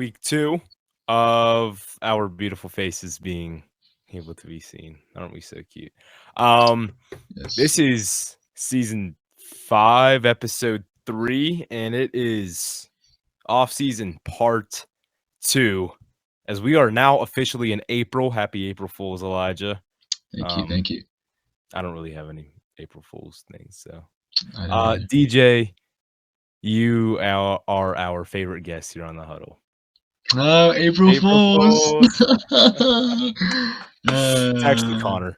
week 2 of our beautiful faces being able to be seen. Aren't we so cute? This Yes. is season 5, episode 3, and it is off-season part 2, as we are now officially in April. Happy April Fools, Elijah. Thank you. Thank you. I don't really have any April Fools things, so. I don't either. DJ, you are our favorite guest here on the Huddle. Oh, April Fools. It's actually Connor.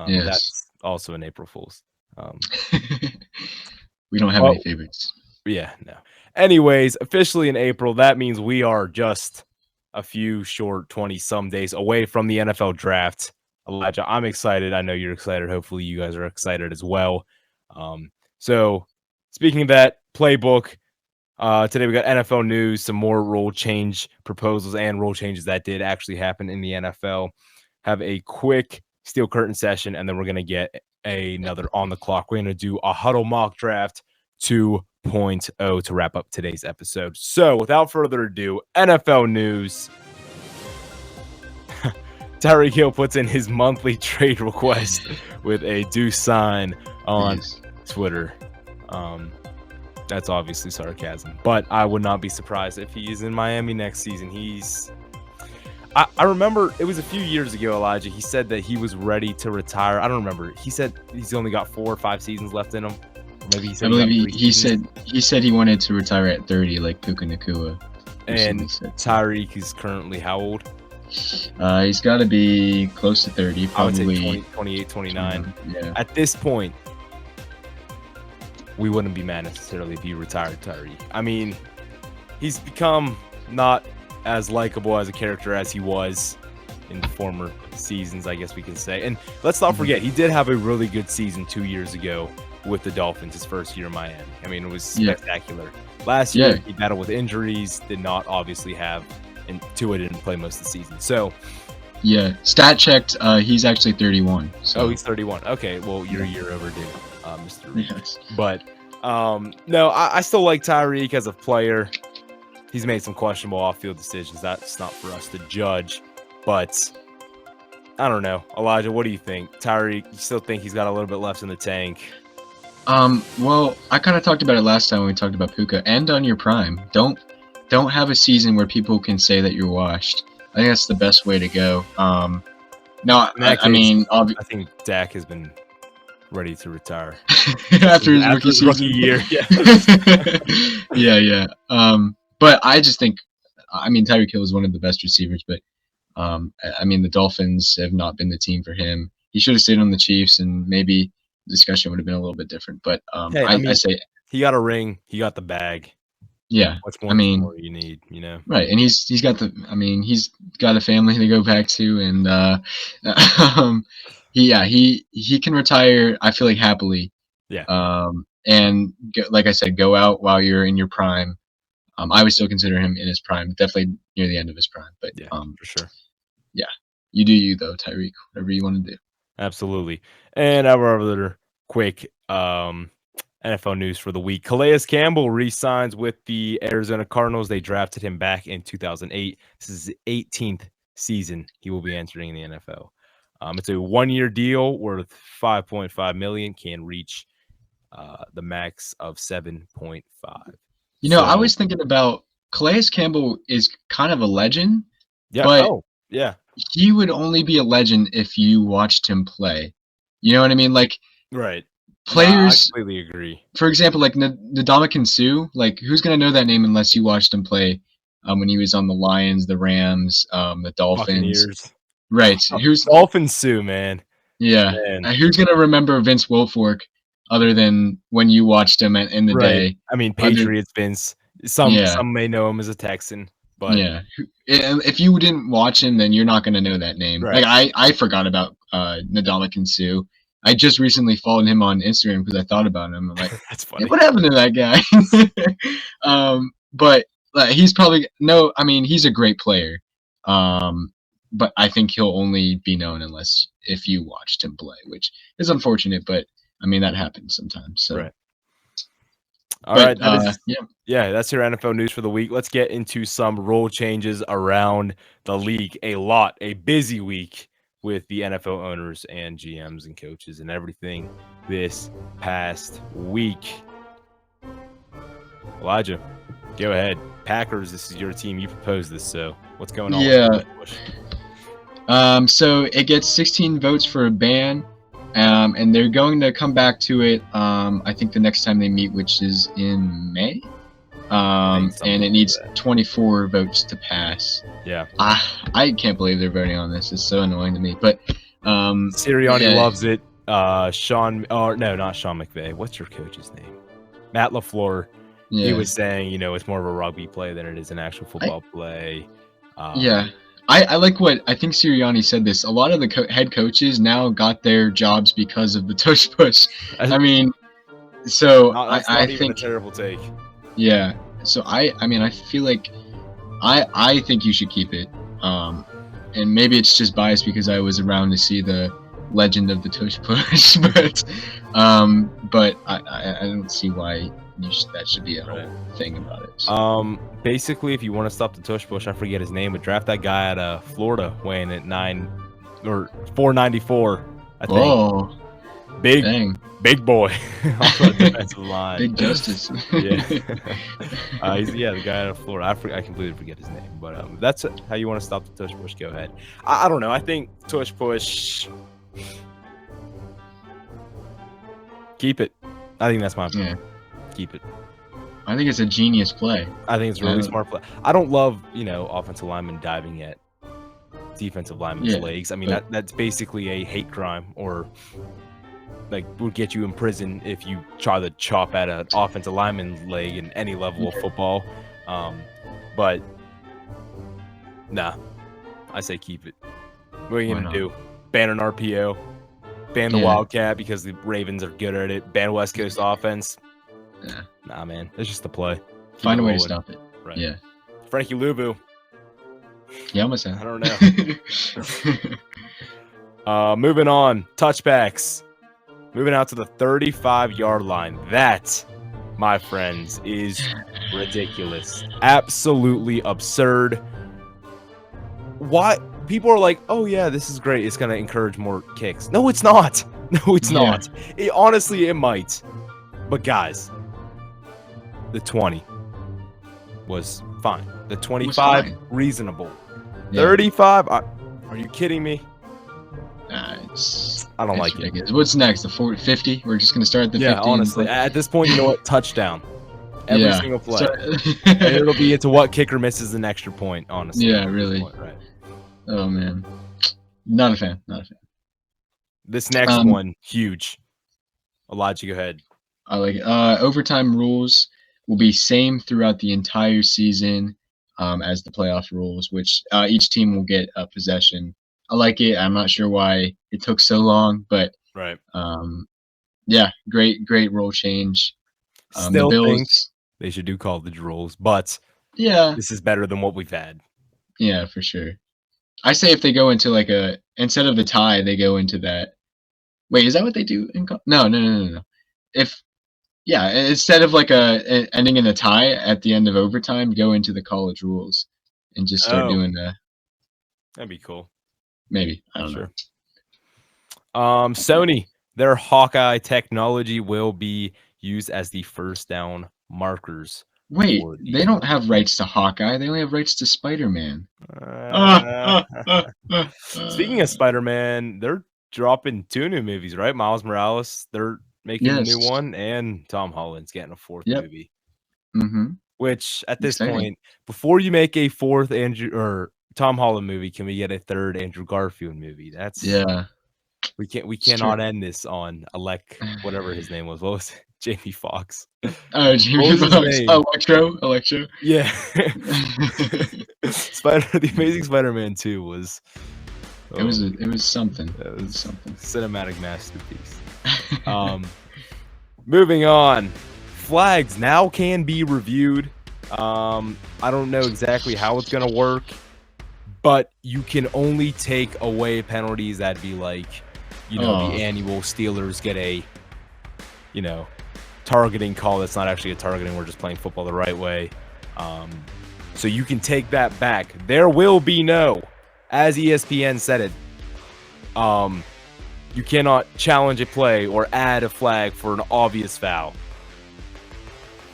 Yes. That's also an April Fool's. We don't have any favorites. Yeah, no. Anyways, officially in April, that means we are just a few short 20-some days away from the NFL draft. Elijah, I'm excited. I know you're excited. Hopefully you guys are excited as well. So speaking of that, Playbook, today we got NFL news, some more rule change proposals and rule changes that did actually happen in the NFL. Have a quick steel curtain session, and then we're going to get another on the clock. We're going to do a Huddle mock draft 2.0 to wrap up today's episode. So without further ado, NFL news. Tyreek Hill puts in his monthly trade request with a do sign on Twitter. That's obviously sarcasm, but I would not be surprised if he is in Miami next season. I remember it was a few years ago, Elijah. He said that he was ready to retire. I don't remember. He said he's only got 4 or 5 seasons left in him. Or maybe he said I believe he said he wanted to retire at 30, like Puka Nacua. And Tyreek is currently how old? He's got to be close to 30, probably I would say 20, 28, 29. Yeah. At this point, we wouldn't be mad necessarily if he retired Tyreek. I mean, he's become not as likable as a character as he was in the former seasons, I guess we can say. And let's not forget, he did have a really good season 2 years ago with the Dolphins, his first year in Miami. I mean, it was spectacular. Last year, he battled with injuries, did not obviously have, and Tua didn't play most of the season. So, yeah, stat checked, he's actually 31. So. Oh, he's 31. Okay, well, you're a year overdue, Mr. Reed. Yes. But, no, I still like Tyreek as a player. He's made some questionable off-field decisions. That's not for us to judge. But I don't know. Elijah, what do you think? Tyreek, you still think he's got a little bit left in the tank? Well, I kind of talked about it last time when we talked about Puka. End on your prime. Don't have a season where people can say that you're washed. I think that's the best way to go. No, I mean, I think Dak has been ready to retire after his rookie year. Yeah. But I just think, I mean, Tyreek Hill is one of the best receivers, but I mean, the Dolphins have not been the team for him. He should have stayed on the Chiefs, and maybe the discussion would have been a little bit different. But hey, I say he got a ring, he got the bag. Yeah, what's more you need, you know? Right, and he's got he's got a family to go back to, and he can retire. I feel like happily. Yeah. And like I said, go out while you're in your prime. I would still consider him in his prime, definitely near the end of his prime. But yeah, for sure. Yeah, you do you though, Tyreek. Whatever you want to do. Absolutely. And our other quick NFL news for the week: Calais Campbell re-signs with the Arizona Cardinals. They drafted him back in 2008. This is the 18th season he will be entering the NFL. It's a 1-year deal worth $5.5 million. Can reach the max of 7.5. You know, I was thinking about Calais Campbell is kind of a legend. Yeah. But yeah. He would only be a legend if you watched him play. You know what I mean? Like, right. Players. No, I completely agree. For example, like Ndamukong Suh. Like, who's gonna know that name unless you watched him play when he was on the Lions, the Rams, the Dolphins. Buccaneers. Right. Who's Dolphins Suh, man? Yeah. Man. Who's gonna remember Vince Wilfork other than when you watched him in the day? I mean, Patriots Vince. Some may know him as a Texan, but if you didn't watch him, then you're not gonna know that name. Right. Like I forgot about Ndamukong Suh. I just recently followed him on Instagram because I thought about him. I'm like, that's funny. Hey, what happened to that guy? But he's probably he's a great player. But I think he'll only be known if you watched him play, which is unfortunate, but I mean that happens sometimes. So. Right. All But right, that is yeah, yeah, that's your NFL news for the week. Let's get into some role changes around the league. A busy week with the NFL owners and GMs and coaches and everything this past week. Elijah, go ahead. Packers, this is your team. You proposed this, so what's going on yeah. with Bush? So it gets 16 votes for a ban, and they're going to come back to it. I think the next time they meet, which is in May. And it needs 24 votes to pass. Yeah. I can't believe they're voting on this. It's so annoying to me. But Sirianni loves it. Not Sean McVay. What's your coach's name? Matt LaFleur. Yeah. He was saying, it's more of a rugby play than it is an actual football play. I like what I think Sirianni said this. A lot of the head coaches now got their jobs because of the tush push. I mean, so that's I not even think a terrible take. Yeah. So I mean I feel like I think you should keep it. And maybe it's just biased because I was around to see the legend of the tush push, but I don't see why that should be a whole thing about it. So. Basically, if you want to stop the tush push, I forget his name, but draft that guy out of Florida weighing at 494. I think. Oh, big boy on the defensive line. Big Justice. Yeah. He's the guy out of Florida. I completely forget his name, but if that's how you want to stop the tush push, go ahead. I don't know. I think tush push. Keep it. I think that's my opinion. Yeah. Keep it. I think it's a genius play. I think it's a really smart play. I don't love, offensive linemen diving at defensive linemen's legs. I mean, that's basically a hate crime, or would get you in prison if you try to chop at an offensive lineman's leg in any level of football. But nah, I say keep it. What are you gonna do? Ban an RPO? Ban the Wildcat because the Ravens are good at it? Ban West Coast offense? Yeah. Nah, man. It's just a play. Find a way to stop it. Right. Yeah. Frankie Luvu. Yeah, almost. I don't know. Moving on. Touchbacks. Moving out to the 35-yard line. That, my friends, is ridiculous. Absolutely absurd. Why? People are like, oh, yeah, this is great. It's going to encourage more kicks. No, it's not. No, it's not. Honestly, it might. But, guys, the 20 was fine. The 25, reasonable. Yeah. 35, are you kidding me? I don't like ridiculous. What's next? The 50? We're just going to start at the 50? Yeah, honestly. At this point, you know what? Touchdown. Every single play. And it'll be into what kicker misses an extra point, honestly. Yeah, really. Right. Oh, man. Not a fan. This next one, huge. Elijah, go ahead. I like it. Overtime rules will be same throughout the entire season as the playoff rules, which each team will get a possession. I like it. I'm not sure why it took so long, but great rule change. Still think they should do college rules, but this is better than what we've had. Yeah, for sure. I say if they go into instead of the tie, they go into that. Wait, is that what they do in No. Instead of ending in a tie at the end of overtime, go into the college rules and just start doing that. That'd be cool. Maybe. I don't know. Sony, their Hawkeye technology will be used as the first down markers. Wait, they don't have rights to Hawkeye. They only have rights to Spider-Man. Speaking of Spider-Man, they're dropping 2 new movies, right? Miles Morales, they're making a new one, and Tom Holland's getting a 4th movie. Mm-hmm. Which, at this point, before you make a 4th Tom Holland movie, can we get a 3rd Andrew Garfield movie? We cannot end this on whatever his name was. What was it? Jamie Foxx. Oh, Jamie Foxx. Electro. Yeah. The Amazing Spider-Man 2 was. It was something. It was something. Cinematic masterpiece. Moving on. Flags now can be reviewed. I don't know exactly how it's gonna work, but you can only take away penalties that'd be the annual Steelers get a targeting call that's not actually a targeting. We're just playing football the right way. So you can take that back. There will be no, as ESPN said it, you cannot challenge a play or add a flag for an obvious foul.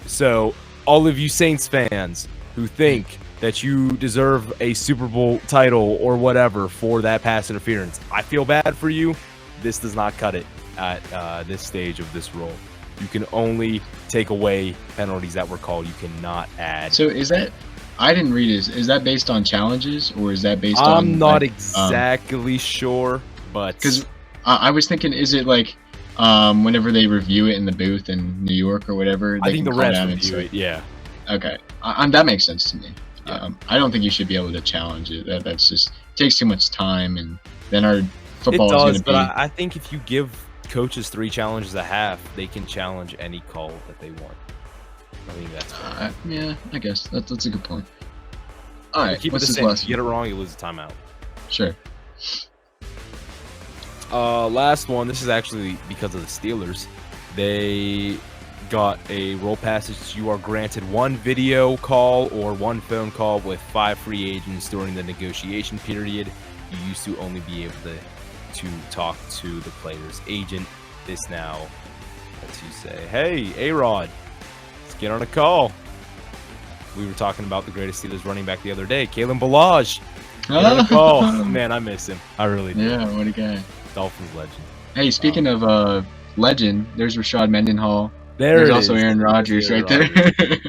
So all of you Saints fans who think that you deserve a Super Bowl title or whatever for that pass interference, I feel bad for you. This does not cut it at this stage of this role. You can only take away penalties that were called. You cannot add. So is that, I didn't read it. Is that based on challenges or is that based on? I'm not exactly sure, but because I was thinking, is it like whenever they review it in the booth in New York or whatever? I think the refs review it. Yeah. Okay, that makes sense to me. Yeah. I don't think you should be able to challenge it. That's just takes too much time, and then our football is going to be. But I think if you give coaches 3 challenges a half, they can challenge any call that they want. I think that's yeah, I guess that's a good point. All right, keep it the same. If you get it wrong, you lose a timeout. Sure. Last one. This is actually because of the Steelers. They got a rule passage. You are granted 1 video call or 1 phone call with 5 free agents during the negotiation period. You used to only be able to talk to the player's agent. This now lets you say, "Hey, A-Rod, let's get on a call." We were talking about the greatest Steelers running back the other day, Kalen Ballage. Get on a call. Man, I miss him. I really do. Yeah, what a guy. Dolphins legend. Hey, speaking of legend, there's Rashad Mendenhall. There's also Aaron Rodgers right there.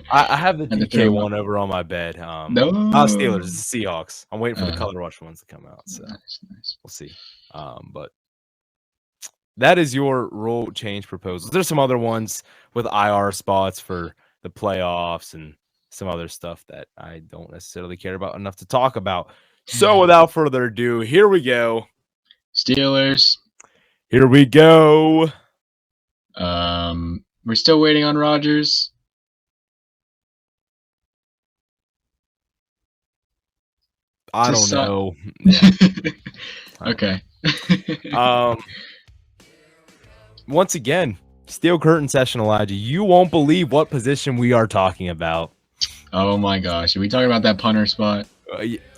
I have the DK one over on my bed. No, not Steelers, it's the Seahawks. I'm waiting for the color rush ones to come out. So nice. We'll see. But that is your rule change proposals. There's some other ones with IR spots for the playoffs and some other stuff that I don't necessarily care about enough to talk about. So without further ado, here we go. Steelers. Here we go. We're still waiting on Rodgers. I don't know. Okay. Once again, Steel Curtain session, Elijah. You won't believe what position we are talking about. Oh my gosh. Are we talking about that punter spot?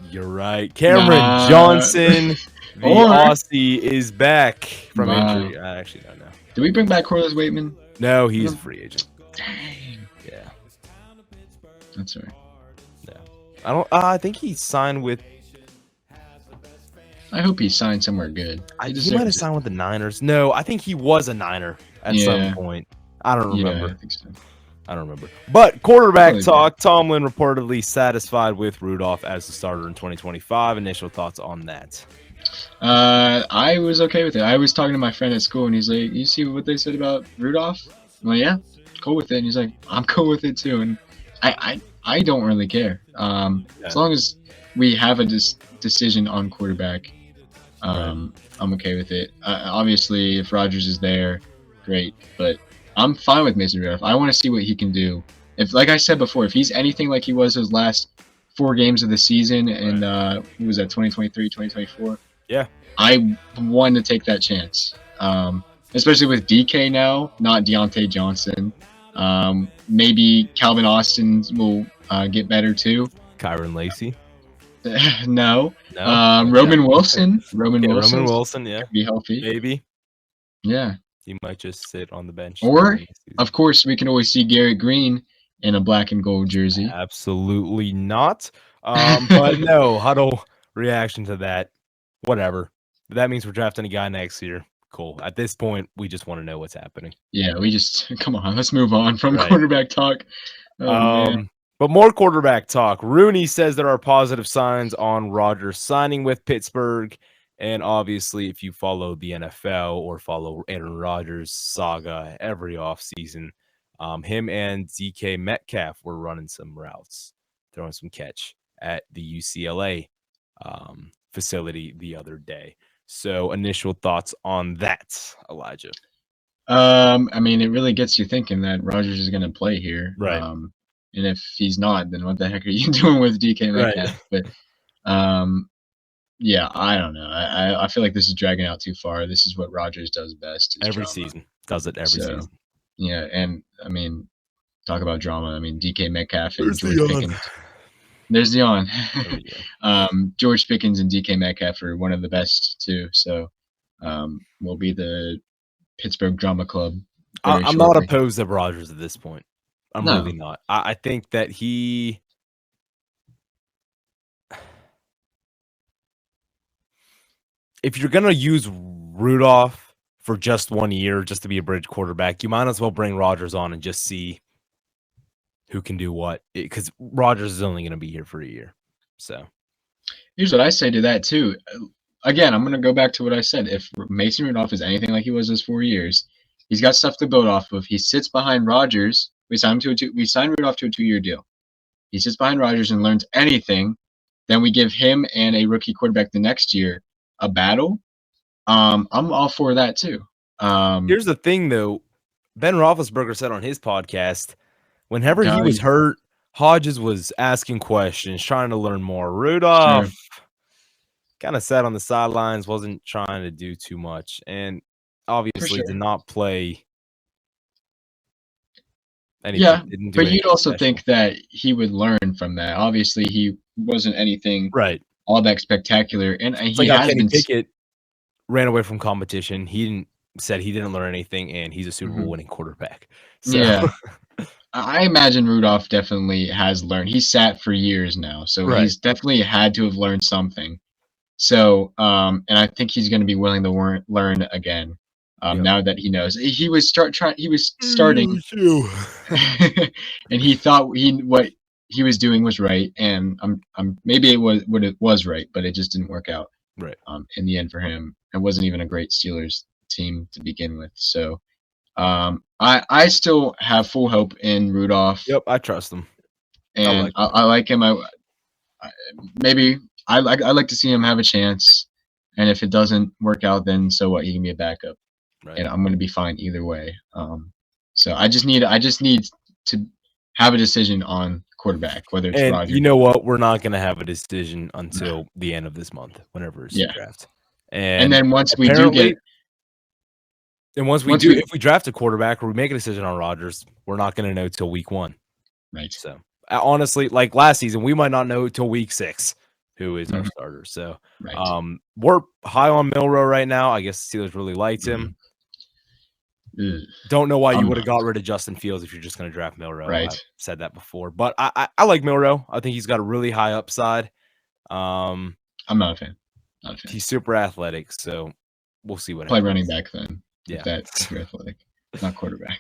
You're right. Cameron Johnson, the Aussie, is back from injury. I actually don't know. Did we bring back Corliss Waitman? No, he's a free agent. Dang. Yeah. That's right. Yeah. I think he signed with. I hope he signed somewhere good. He might have signed with the Niners. No, I think he was a Niner at some point. I don't remember. Yeah, I think so. I don't remember. But quarterback talk. Tomlin reportedly satisfied with Rudolph as the starter in 2025. Initial thoughts on that? I was okay with it. I was talking to my friend at school, and he's like, "You see what they said about Rudolph?" I'm like, "Yeah, cool with it." And he's like, "I'm cool with it too." And I don't really care. As long as we have a decision on quarterback, I'm okay with it. Obviously, if Rodgers is there, great. But I'm fine with Mason Rudolph. I want to see what he can do. If, like I said before, if he's anything like he was his last 4 games of the season, and what was that, 2023, 2024? Yeah. I want to take that chance. Especially with DK now, not Deontay Johnson. Maybe Calvin Austin will get better too. Kyron Lacey. No. Roman Wilson. Roman Wilson, yeah. Be healthy. Maybe. Yeah. He might just sit on the bench. Or, of course, we can always see Garrett Green in a black and gold jersey. Absolutely not. But no, Huddle reaction to that. Whatever. But that means we're drafting a guy next year. Cool. At this point, we just want to know what's happening. Yeah, we just come on. Let's move on from quarterback talk. Man. But more quarterback talk. Rooney says there are positive signs on Rodgers signing with Pittsburgh. And obviously, if you follow the NFL or follow Aaron Rodgers' saga every offseason, him and DK Metcalf were running some routes, throwing some catch at the UCLA facility the other day. So initial thoughts on that, Elijah? I mean, it really gets you thinking that Rodgers is going to play here. Right. And if he's not, then what the heck are you doing with DK Metcalf? Right. But yeah, I don't know. I feel like this is dragging out too far. This is what Rodgers does best. Every season. Does it every season. Yeah, and I mean, talk about drama. I mean, DK Metcalf and Where's George Dion? Pickens. There's Dion. There we go. George Pickens and DK Metcalf are one of the best too. So, we'll be the Pittsburgh Drama Club very I'm not shortly. opposed to Rodgers at this point. I'm No. really not. I think that he. If you're gonna use Rudolph for just 1 year, just to be a bridge quarterback, you might as well bring Rodgers on and just see who can do what. Because Rodgers is only gonna be here for a year. So Here's what I say to that too. Again, I'm gonna go back to what I said. If Mason Rudolph is anything like he was those 4 years, he's got stuff to build off of. He sits behind Rodgers. We signed Rudolph to a 2-year deal. He sits behind Rodgers and learns anything. Then we give him and a rookie quarterback the next year a battle. I'm all for that too. here's the thing, though. Ben Roethlisberger said on his podcast, whenever he was guys, hurt, Hodges was asking questions, trying to learn more. sure. Rudolph kind of sat on the sidelines, wasn't trying to do too much, and obviously sure. did not play anything. Yeah, Didn't do but anything you'd also special. think that he would learn from that. Obviously, he wasn't anything Right. all that spectacular, and It's he like how has Kenny been. Pickett ran away from competition. He didn't learn anything, and he's a Super Bowl Mhm. winning quarterback. So Yeah, I imagine Rudolph definitely has learned. He's sat for years now, so right. he's definitely had to have learned something. So, and I think he's going to be willing to learn again. Yep. Now that he knows, he was starting, and he thought what he was doing was right, and maybe it was right, but it just didn't work out. Right. In the end for him, it wasn't even a great Steelers team to begin with. So, I still have full hope in Rudolph, Yep, I trust him. and I like him. Maybe I like to see him have a chance, and if it doesn't work out, then so what? He can be a backup, Right. and I'm going to be fine either way. So I just need to have a decision on quarterback, whether it's And Rodgers. you know what? We're not going to have a decision until the end of this month, whenever it's draft. And then once we do get, if we draft a quarterback or we make a decision on Rodgers, we're not going to know till week 1. Right. So honestly, like last season, we might not know till week 6 who is our starter. So we're high on Milroe right now. I guess Steelers really liked him. Don't know why you would have got rid of Justin Fields if you're just going to draft Milroe. Right. I've said that before, but I like Milroe. I think he's got a really high upside. I'm not a fan. He's super athletic, so we'll see what Play happens. running back then. Yeah, if you're athletic, not quarterback.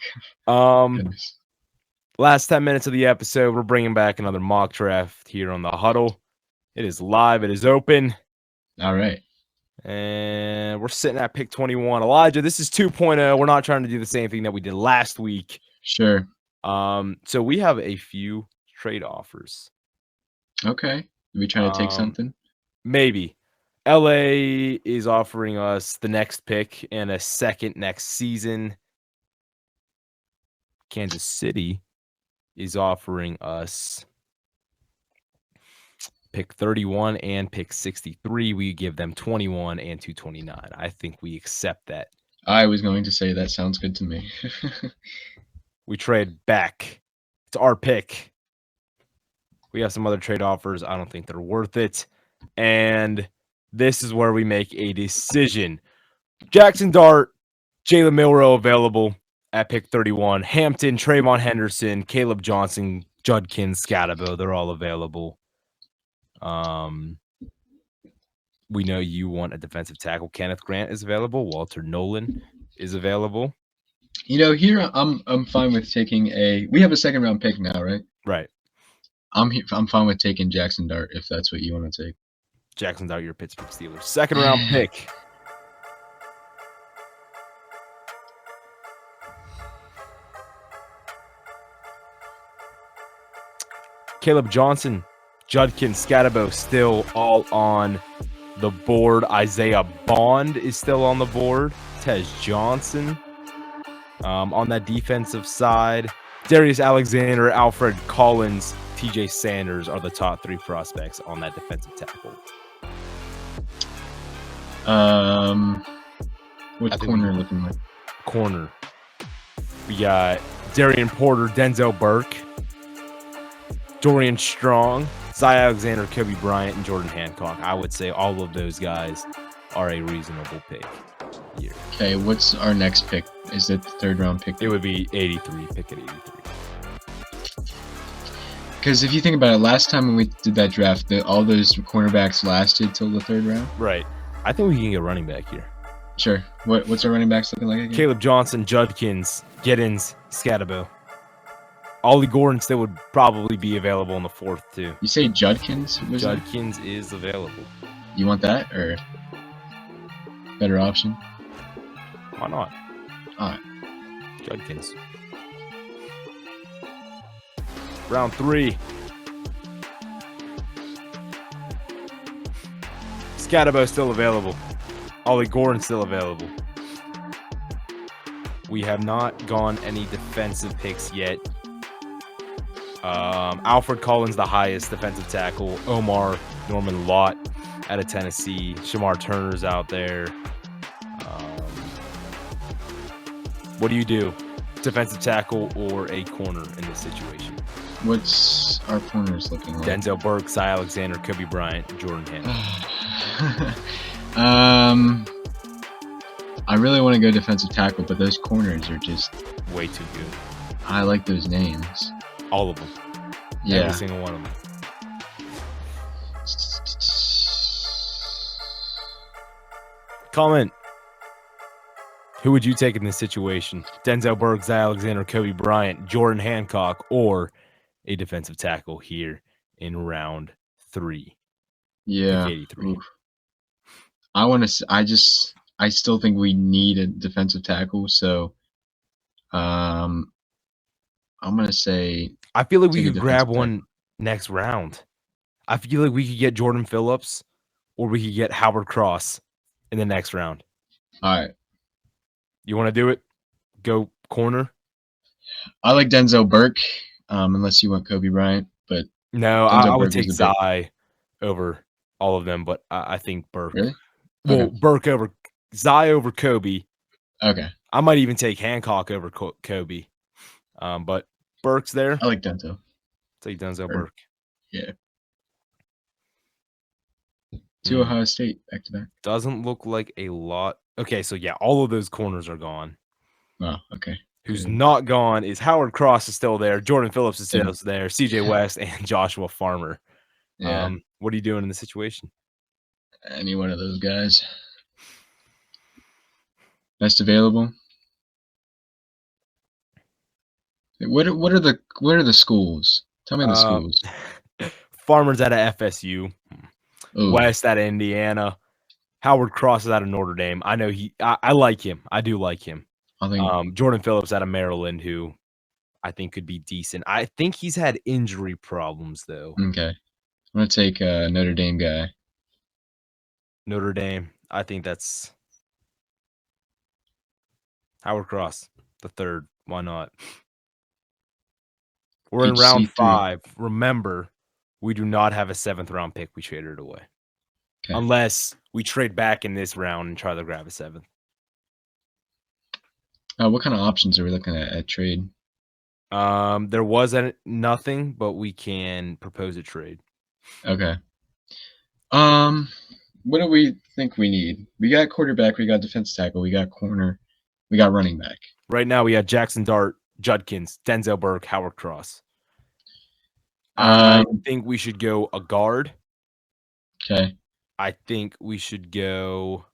Last 10 minutes of the episode, we're bringing back another mock draft here on the Huddle. It is live. It is open. All right. And we're sitting at pick 21. Elijah, this is 2.0. We're not trying to do the same thing that we did last week. Sure. So we have a few trade offers. Okay. Are we trying to take something? Maybe. LA is offering us the next pick and a second next season. Kansas City is offering us pick 31 and pick 63. We give them 21 and 229. I think we accept that. I was going to say that sounds good to me. We trade back. It's our pick. We have some other trade offers. I don't think they're worth it. And this is where we make a decision. Jackson Dart, Jalen Milroe available at pick 31. Hampton, Trayvon Henderson, Caleb Johnson, Judkins, Scatabo, they're all available. We know you want a defensive tackle. Kenneth Grant is available. Walter Nolan is available. Here I'm fine with taking we have a second round pick now, right? Right. I'm fine with taking Jackson Dart if that's what you want to take. Jackson Dart, your Pittsburgh Steelers. Second round pick. Caleb Johnson, Judkins, Scatabo still all on the board. Isaiah Bond is still on the board. Tez Johnson on that defensive side. Darius Alexander, Alfred Collins, TJ Sanders are the top 3 prospects on that defensive tackle. What's corner looking like? Corner. We got Darian Porter, Denzel Burke, Dorian Strong, Zy Alexander, Kobe Bryant, and Jordan Hancock. I would say all of those guys are a reasonable pick here. Okay, what's our next pick? Is it the third round pick? It would be 83, pick at 83. Because if you think about it, last time when we did that draft, all those cornerbacks lasted till the third round. Right. I think we can get running back here. Sure. What's our running backs looking like again? Caleb Johnson, Judkins, Giddens, Scatabo. Ollie Gordon still would probably be available in the fourth, too. You say Judkins? Judkins is available. You want that, or better option? Why not? All right. Judkins. Round 3. Scatabo still available. Ollie Gordon still available. We have not gone any defensive picks yet. Alfred Collins, the highest defensive tackle. Omar Norman Lott out of Tennessee. Shamar Turner's out there. What do you do? Defensive tackle or a corner in this situation? What's our corners looking like? Denzel Burke, Zy Alexander, Kobe Bryant, Jordan Hancock. I really want to go defensive tackle, but those corners are just way too good. I like those names. All of them. Yeah. Every single one of them. Comment. Who would you take in this situation? Denzel Burke, Zy Alexander, Kobe Bryant, Jordan Hancock, or a defensive tackle here in round 3? Yeah. 83. Oof. I still think we need a defensive tackle, so I'm gonna say I feel like we could grab one next round. I feel like we could get Jordan Phillips or we could get Howard Cross in the next round. All right. You want to do it? Go corner? I like Denzel Burke, unless you want Kobe Bryant, but no, I would take Zy over all of them, but I think Burke. Really? Well, Okay. Burke over Zy over Kobe. Okay. I might even take Hancock over Kobe. But Burke's there. I like Denzel. Take Denzel Burke. Yeah. To Ohio State, back to back. Doesn't look like a lot. Okay, so yeah, all of those corners are gone. Oh, okay. Who's not gone is Howard Cross is still there. Jordan Phillips is still there. CJ West and Joshua Farmer. Yeah. What are you doing in the situation? Any one of those guys. Best available. What are the schools? Tell me the schools. Farmer's out of FSU. Ooh. West out of Indiana. Howard Cross is out of Notre Dame. I know I like him. I do like him. I think Jordan Phillips out of Maryland, who I think could be decent. I think he's had injury problems though. Okay. I'm gonna take a Notre Dame guy. Notre Dame. I think that's Howard Cross, the third. Why not? We're in round 5. Remember, we do not have a 7th round pick. We traded it away. Okay. Unless we trade back in this round and try to grab a 7th. What kind of options are we looking at trade? There wasn't nothing, but we can propose a trade. Okay. What do we think we need? We got quarterback, we got defensive tackle, we got corner, we got running back. Right now we got Jackson Dart, Judkins, Denzel Burke, Howard Cross. I think we should go a guard. Okay. I think we should go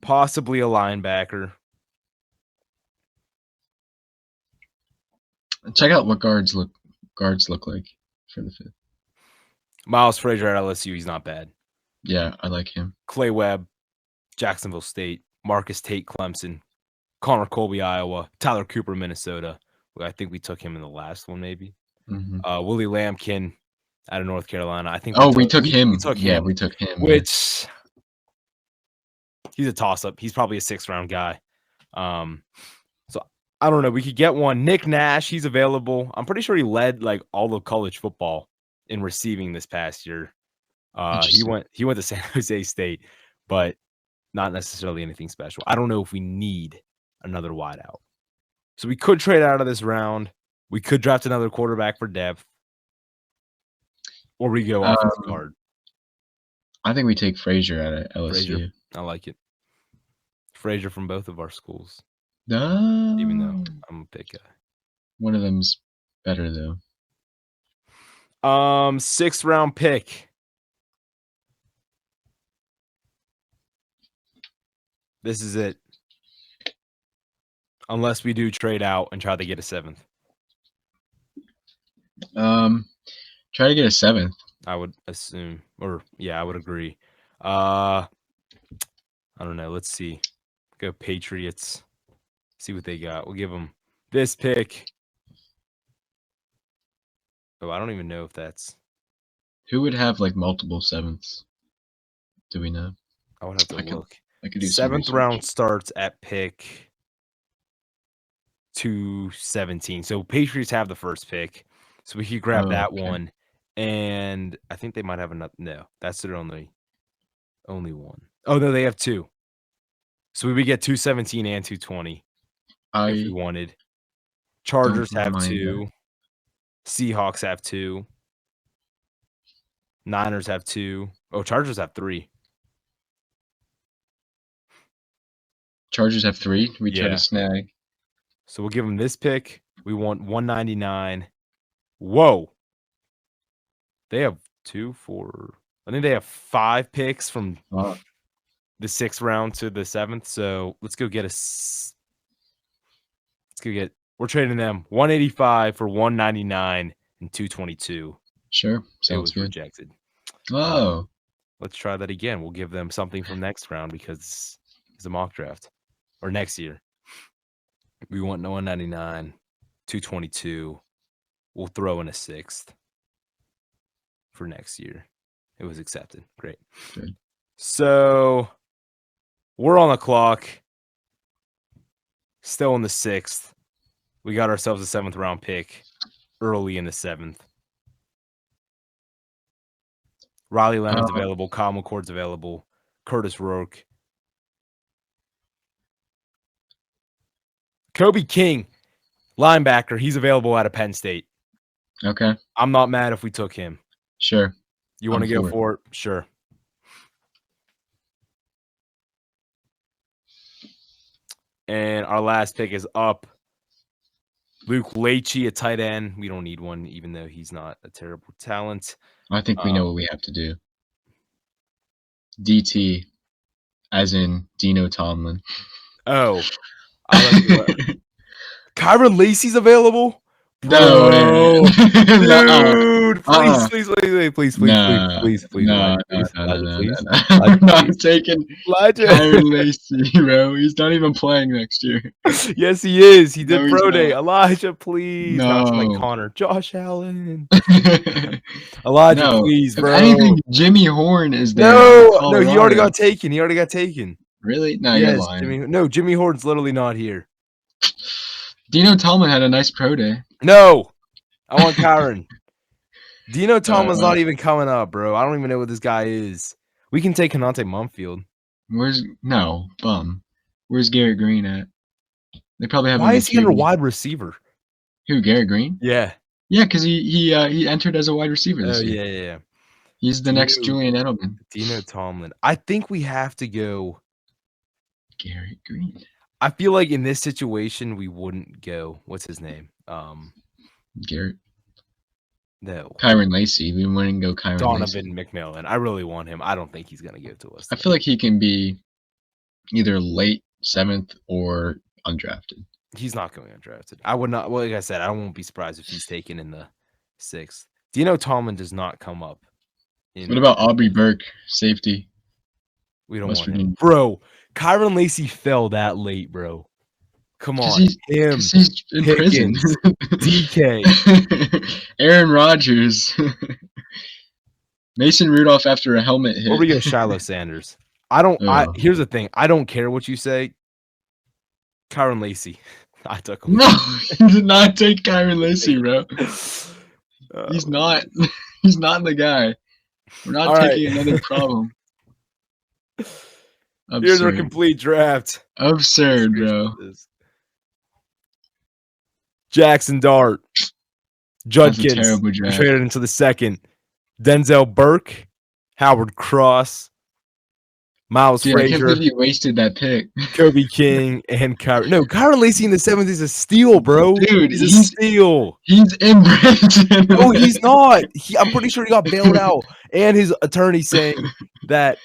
possibly a linebacker. Check out what guards look like for the 5th. Miles Frazier at LSU, he's not bad. Yeah, I like him. Clay Webb, Jacksonville State. Marcus Tate, Clemson. Connor Colby, Iowa. Tyler Cooper, Minnesota. I think we took him in the last one, maybe. Mm-hmm. Willie Lampkin out of North Carolina. I think. We took him. We took him. Which he's a toss-up. He's probably a 6th round guy. So I don't know. We could get one. Nick Nash, he's available. I'm pretty sure he led like all of college football in receiving this past year. He went to San Jose State, but not necessarily anything special. I don't know if we need another wideout. So we could trade out of this round. We could draft another quarterback for depth, or we go offensive guard. I think we take Frazier out of LSU. Frazier, I like it. Frazier from both of our schools. No. Even though I'm a pick guy. One of them's better though. 6th round pick. This is it. Unless we do trade out and try to get a 7th. Try to get a 7th. I would assume, or yeah, I would agree. I don't know. Let's see. Go Patriots. See what they got. We'll give them this pick. Oh, I don't even know if that's. Who would have like multiple 7ths? Do we know? I would have to look. I could do 7th round starts at pick 217. So Patriots have the first pick. So we could grab that one. And I think they might have another. No, that's their only one. Oh, no, they have 2. So we would get 217 and 220 if we wanted. Chargers have 2. Seahawks have 2. Niners have 2. Oh, Chargers have 3. Chargers have 3. We try to snag. So we'll give them this pick. We want 199. Whoa. They have 2, 4. I think they have 5 picks from the 6th round to the 7th. So let's go get we're trading them 185 for 199 and 222. Sure. Sounds good. Rejected. Oh. Let's try that again. We'll give them something from next round because it's a mock draft. Or next year. We want 199, 222. We'll throw in a 6th for next year. It was accepted. Great. Good. So we're on the clock. Still in the 6th. We got ourselves a 7th round pick early in the 7th. Riley Leonard's available. Kyle McCord's available. Curtis Rourke. Kobe King, linebacker. He's available out of Penn State. Okay. I'm not mad if we took him. Sure. You want to go for it? Sure. And our last pick is up. Luke Leachy, a tight end. We don't need one, even though he's not a terrible talent. I think we know what we have to do. DT, as in Dino Tomlin. Oh. Kyron Lacey's available? No, dude, please. No. I'm not taking Kyron Lacey, bro. He's not even playing next year. Yes, he is. He did pro day. Elijah, please. No. Not like Connor. Josh Allen. Elijah, please, bro. If anything, Jimmy Horn is there. No, he already got taken. Really? No, yes, you're lying. Jimmy Horn's literally not here. Dino Tomlin had a nice pro day. No, I want Kyron. Dino Tomlin's not even coming up, bro. I don't even know what this guy is. We can take Kanante Mumfield. Where's Garrett Green at? They probably have. Why is he under wide receiver? Who, Garrett Green? Yeah. Yeah, because he entered as a wide receiver this year. Yeah. He's the next Julian Edelman. Dino Tomlin. I think we have to go Garrett Green. I feel like in this situation we wouldn't go. What's his name? Garrett. No. Kyron Lacey. We wouldn't go Kyron Donovan Lacey. McMillan. I really want him. I don't think he's gonna go to us. I feel like he can be either late 7th or undrafted. He's not going undrafted. I would not. Well, like I said, I won't be surprised if he's taken in the 6th. Dino Tomlin does not come up. What about Aubrey Burke, safety? We don't want him. Bro, Kyron Lacey fell that late, bro. Come on. He's in prison. DK. Aaron Rodgers. Mason Rudolph after a helmet hit. Or we go Shiloh Sanders. Here's the thing. I don't care what you say. Kyron Lacey. I took him. No, you did not take Kyron Lacey, bro. He's not. He's not the guy. We're not taking another problem. Here's our Absurd. complete draft. Absurd, bro. Jackson Dart, That's a Judkins, terrible draft. traded into the second. Denzel Burke, Howard Cross, Miles Dude, I can't Frazier, believe you wasted that pick. Kobe King, and Kyron. No, Kyron Lacey in the 7th is a steal, bro. Dude, He's a steal. He's in Brenton. No, he's not. I'm pretty sure he got bailed out, and his attorney saying that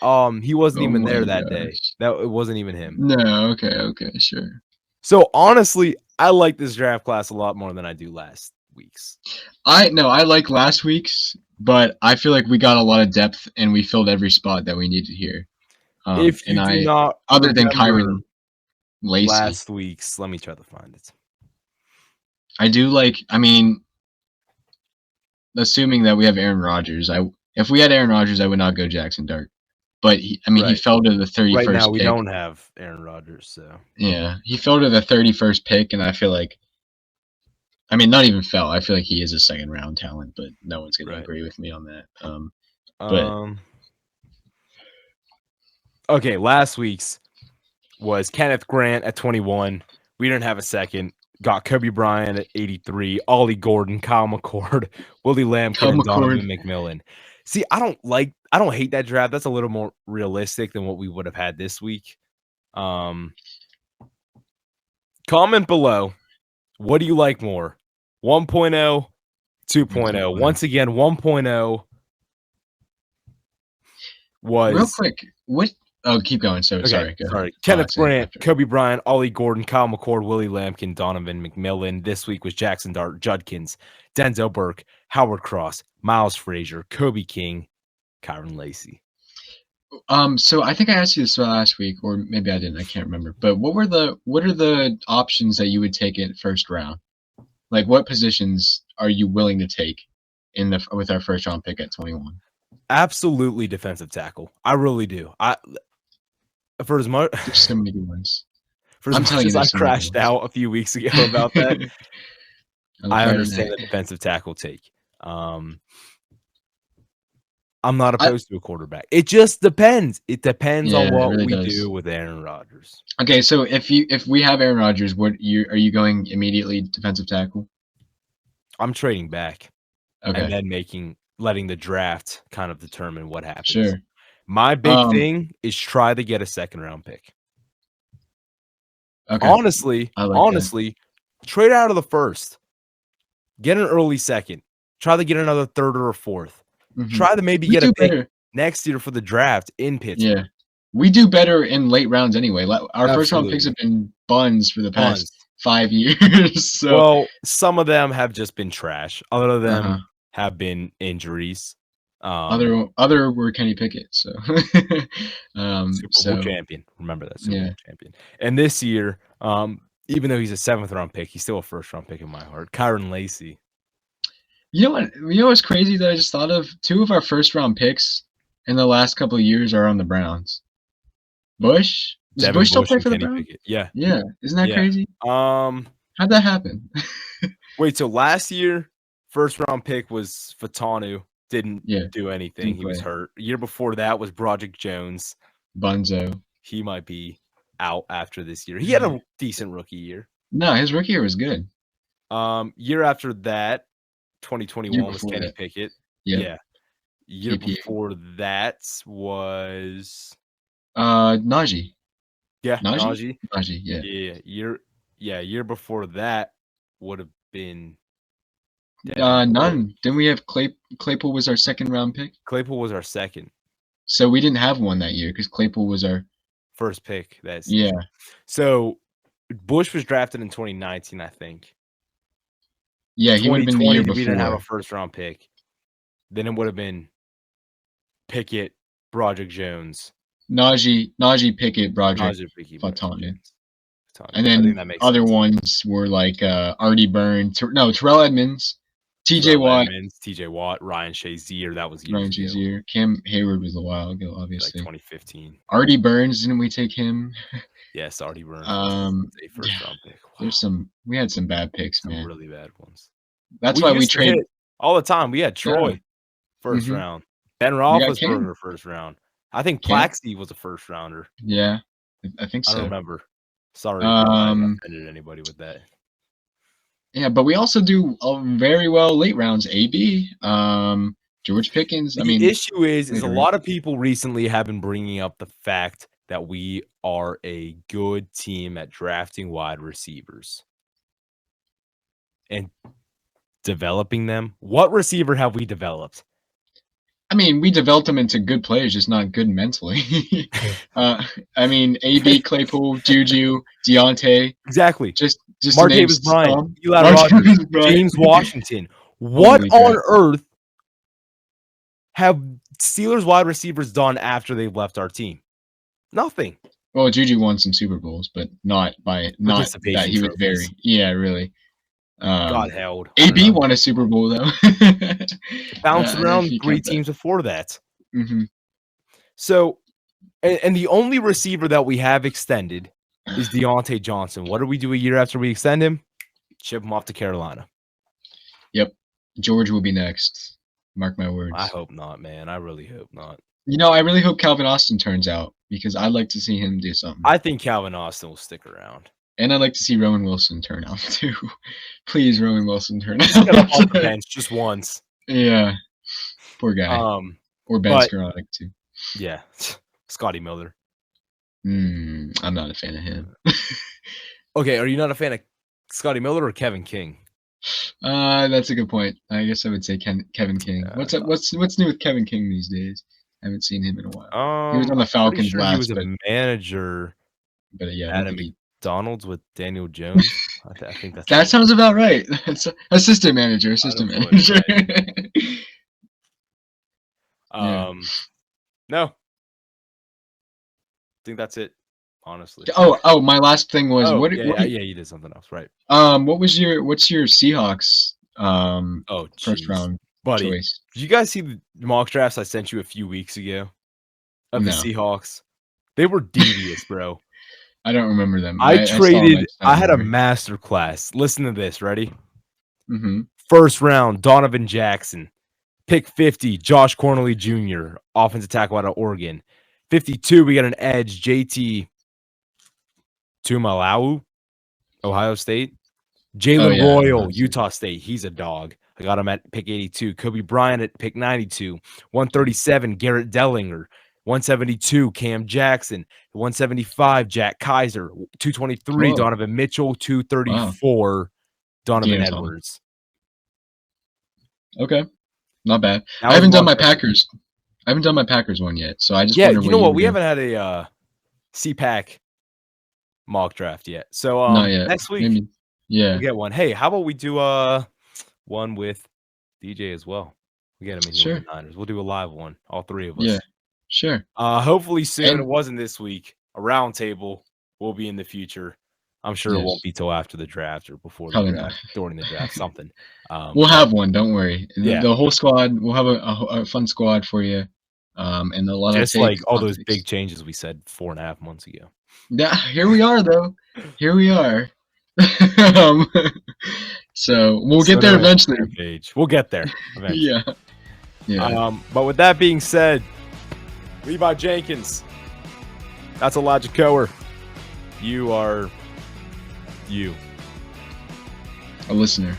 he wasn't Oh even my there that day. gosh. That it wasn't even him. No, okay, sure. So honestly, I like this draft class a lot more than I do last week's. I like last week's, but I feel like we got a lot of depth and we filled every spot that we needed here. If you do not, other than remember Kyron Lacey, last week's, let me try to find it. I do like. I mean, assuming that we have Aaron Rodgers, if we had Aaron Rodgers, I would not go Jackson Dart. But he fell to the 31st. Right now, pick. we don't have Aaron Rodgers, so yeah, he fell to the 31st pick, and I feel like, I mean, not even fell. I feel like he is a second round talent, but no one's going to agree with me on that. Okay, last week's was Kenneth Grant at 21. We didn't have a second. Got Kobe Bryant at 83. Ollie Gordon, Kyle McCord, Willie Lampkin, and Donovan McMillan. See, I don't hate that draft. That's a little more realistic than what we would have had this week. Comment below. What do you like more? 1.0, 2.0. Once again, 1.0 was real quick. What? Oh, keep going. So sorry. Go ahead. Kenneth Grant, Kobe Bryant, Ollie Gordon, Kyle McCord, Willie Lampkin, Donovan McMillan. This week was Jackson Dart, Judkins, Denzel Burke, Howard Cross, Miles Frazier, Kobe King, Kyron Lacey. So I think I asked you this last week, or maybe I didn't. I can't remember. But what are the options that you would take in first round? Like, what positions are you willing to take with our first round pick at 21? Absolutely defensive tackle. I really do. For as much, there's so many good ones. For as much as I crashed out a few weeks ago about that, I understand the defensive tackle take. I'm not opposed to a quarterback. It just depends. It depends on what we do with Aaron Rodgers. Okay, so if we have Aaron Rodgers, are you going immediately defensive tackle? I'm trading back. Okay. And then letting the draft kind of determine what happens. Sure. My big thing is try to get a second round pick. Okay. Honestly, trade out of the first. Get an early second. Try to get another third or a fourth. Mm-hmm. Try to maybe get a pick next year for the draft in Pittsburgh. Yeah. We do better in late rounds anyway. Our first round picks have been buns for the past 5 years. So. Well, some of them have just been trash. Other of them have been injuries. Other were Kenny Pickett. So Super Bowl champion. Remember that Super Bowl champion. And this year, even though he's a 7th round pick, he's still a 1st round pick in my heart. Kyron Lacey. You know what's crazy that I just thought of? 2 of our 1st round picks in the last couple of years are on the Browns. Bush? Does Bush still play for the Browns? Yeah. Yeah. Isn't that crazy? How'd that happen? Wait, so last year, 1st round pick was Fatanu. Didn't do anything. He was hurt. Year before that was Broderick Jones. Bunzo. He might be out after this year. He had a decent rookie year. No, his rookie year was good. Year after that, 2021 was Kenny Pickett. Yep. Yeah. Year before that was Najee. Yeah, Najee. Yeah. Year before that would have been none. Didn't we have Claypool was our 2nd round pick? Claypool was our 2nd. So we didn't have one that year because Claypool was our 1st pick that season. Yeah. So Bush was drafted in 2019, I think. Yeah, he would have been the year before. We didn't have a 1st round pick. Then it would have been Pickett, Broderick Jones. Najee Pickett, Broderick, Fatanu. And then other ones were like Artie Burns. Terrell Edmonds, TJ Watt, Ryan Shazier. That was Ryan Shazier. Cam Hayward was a while ago, obviously. Like 2015. Artie Burns, didn't we take him? Yes, Artie Burns. A 1st round pick. Wow. We had some bad picks, man. Really bad ones. That's why we trade all the time. We had Troy 1st round. Ben Roethlisberger 1st round. I think Can it? Plaxi was a first rounder. Yeah, I think I don't so. remember. Sorry if I Um, offended anybody with that. yeah, but we also do very well late rounds. AB, George Pickens. I The mean, issue is a later, right? lot of people recently have been bringing up the fact that we are a good team at drafting wide receivers and developing them. What receiver have we developed? I mean, we developed them into good players, just not good mentally. I mean, AB, Claypool, Juju, Deontay, Exactly. just to name Martavis Bryant, some. Eli Rogers, Martavis Bryant. James Washington. What Holy on crap. earth have Steelers wide receivers done after they've left our team? Nothing. Well, Juju won some Super Bowls, but not that Participation he was trophies. very, yeah, really. God held. I don't AB know. won a Super Bowl though. Bounced If around you 3 count that. teams before that. Hmm. So, and the only receiver that we have extended is Deontay Johnson. What do we do a year after we extend him? Ship him off to Carolina. Yep, George will be next. Mark my words. I hope not, man. I really hope not. You know, I really hope Calvin Austin turns out because I'd like to see him do something. I think Calvin Austin will stick around. And I'd like to see Rowan Wilson turn out too. Please, Rowan Wilson turn Just get him out. off the bench just once. Yeah, poor guy. Or Ben but- Skoranek too. Yeah, Scotty Miller. I'm not a fan of him. Okay, are you not a fan of Scotty Miller or Kevin King? That's a good point. I guess I would say Kevin King. What's new with Kevin King these days? I haven't seen him in a while. He was on the Falcons sure last, he was a manager but yeah, I at don't a think he. McDonald's with Daniel Jones. I think that's That sounds about right. Assistant manager. Yeah. No. I think that's it, honestly. Oh, my last thing was yeah, you did something else, right? What's your Seahawks first round buddy choice? Did you guys see the mock drafts I sent you a few weeks ago of the No. Seahawks? They were devious, bro. I don't remember them. I had a master class. Listen to this, ready? Mm-hmm. First round, Donovan Jackson. Pick 50, Josh Cornelly Jr., offensive tackle out of Oregon. 52, we got an edge, JT Tuimoloau, Ohio State. Jalen Royal, Utah State. He's a dog. I got him at pick 82. Kobe Bryant at pick 92. 137, Garrett Dellinger. 172, Cam Jackson. 175, Jack Kaiser. 223, Whoa. Donovan Mitchell. 234, Donovan Damn, Edwards. Okay. Not bad. I haven't done my Packers. I haven't done my Packers one yet, so I just wonder you know what? We doing. haven't had a CPAC mock draft yet. So Not yet. Next week, maybe. Yeah, we'll get one. Hey, how about we do one with DJ as well? We get him in Sure. the Niners. We'll do a live one, all three of us. Yeah, sure. Hopefully soon. And- it wasn't this week. A round table will be in the future. I'm sure it won't be till after the draft or before the Probably draft, during the draft, something. We'll have one. Don't worry. Yeah. The whole squad. We'll have a fun squad for you. And a lot just of like all those big changes we said 4.5 months ago. Yeah, here we are though. Here we are. So we'll get there eventually. We'll get there eventually. Yeah. But with that being said, Levi Jenkins, that's Elijah Coer. You are you. A listener.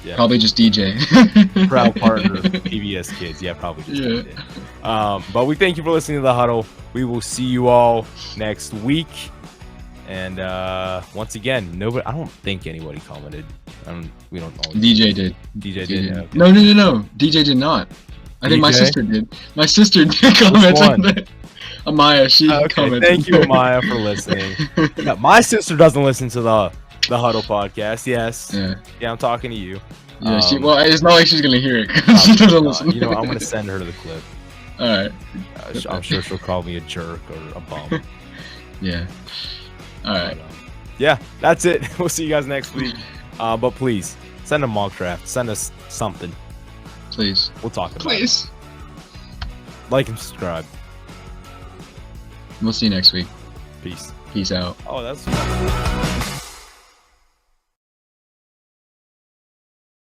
Yeah. Probably just DJ. Proud partner of PBS Kids. Yeah, probably just DJ. But we thank you for listening to The Huddle. We will see you all next week. And once again, I don't think anybody commented. We don't always. DJ did. DJ did. Yeah, okay. No. DJ did not. I think my sister did. My sister did comment on that. Amaya, she commented. Thank you, Amaya, for listening. Yeah, my sister doesn't listen to the Huddle podcast. Yes. Yeah, I'm talking to you. Yeah, it's not like she's gonna hear it. She doesn't listen. You know, I'm gonna send her the clip. All right. I'm sure she'll call me a jerk or a bum. Yeah. All right. Yeah, that's it. We'll see you guys next week. But please send a mock draft. Send us something. Please. We'll talk about it. Please. Like and subscribe. We'll see you next week. Peace. Peace out. Oh, that's.